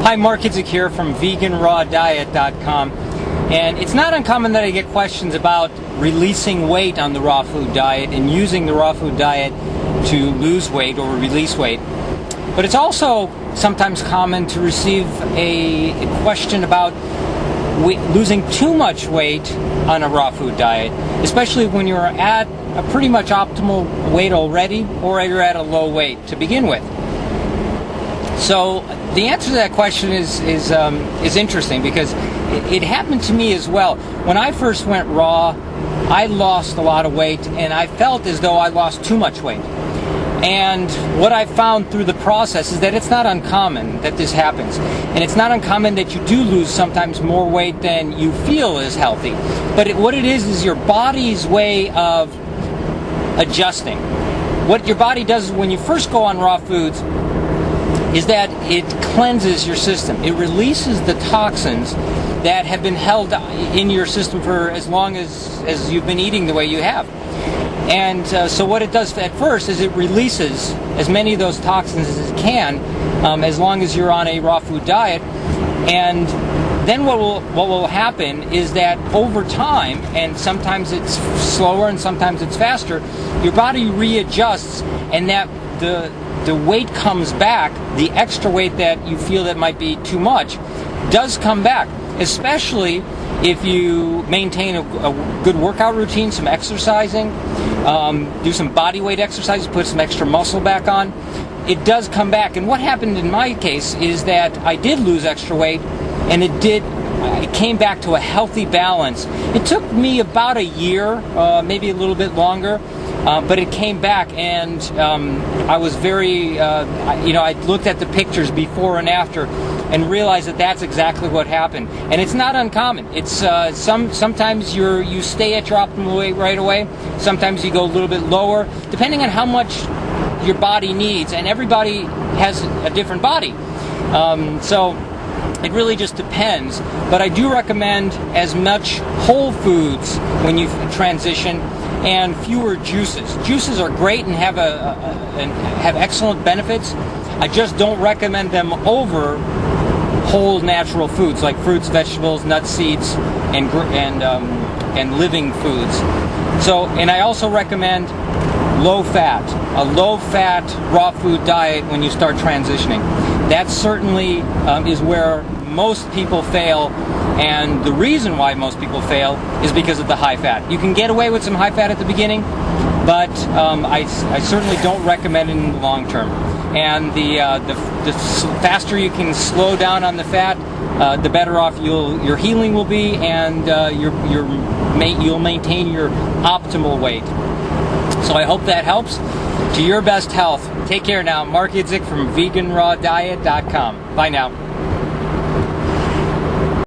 Hi, Mark Idzik here from VeganRawDiet.com, and it's not uncommon that I get questions about releasing weight on the raw food diet and using the raw food diet to lose weight or release weight. But it's also sometimes common to receive a question about losing too much weight on a raw food diet, especially when you're at a pretty much optimal weight already or you're at a low weight to begin with. So the answer to that question is interesting because it happened to me as well. When I first went raw, I lost a lot of weight and I felt as though I lost too much weight. And what I found through the process is that it's not uncommon that this happens. And it's not uncommon that you do lose sometimes more weight than you feel is healthy. But what it is your body's way of adjusting. What your body does when you first go on raw foods is that it cleanses your system. It releases the toxins that have been held in your system for as long as you've been eating the way you have. And so what it does at first is it releases as many of those toxins as it can as long as you're on a raw food diet. And then what will happen is that over time, and sometimes it's slower and sometimes it's faster, your body readjusts and that the weight comes back, the extra weight that you feel that might be too much does come back, especially if you maintain a good workout routine, some exercising, do some body weight exercises, put some extra muscle back on. It does come back. And what happened in my case is that I did lose extra weight, and it came back to a healthy balance. It took me about a year, maybe a little bit longer, but it came back, and I was very, I looked at the pictures before and after and realized that that's exactly what happened. And it's not uncommon. It's sometimes you stay at your optimal weight right away. Sometimes you go a little bit lower, depending on how much your body needs. And everybody has a different body. So it really just depends. But I do recommend as much whole foods when you transition and fewer juices. Juices are great and have excellent benefits. I just don't recommend them over whole natural foods like fruits, vegetables, nuts, seeds, and living foods. So, and I also recommend a low-fat raw food diet when you start transitioning. That certainly is where most people fail, and the reason why most people fail is because of the high fat. You can get away with some high fat at the beginning, but I certainly don't recommend it in the long term. And the faster you can slow down on the fat, the better off your healing will be, and you'll maintain your optimal weight. So I hope that helps. To your best health. Take care now. Mark Idzik from VeganRawDiet.com. Bye now.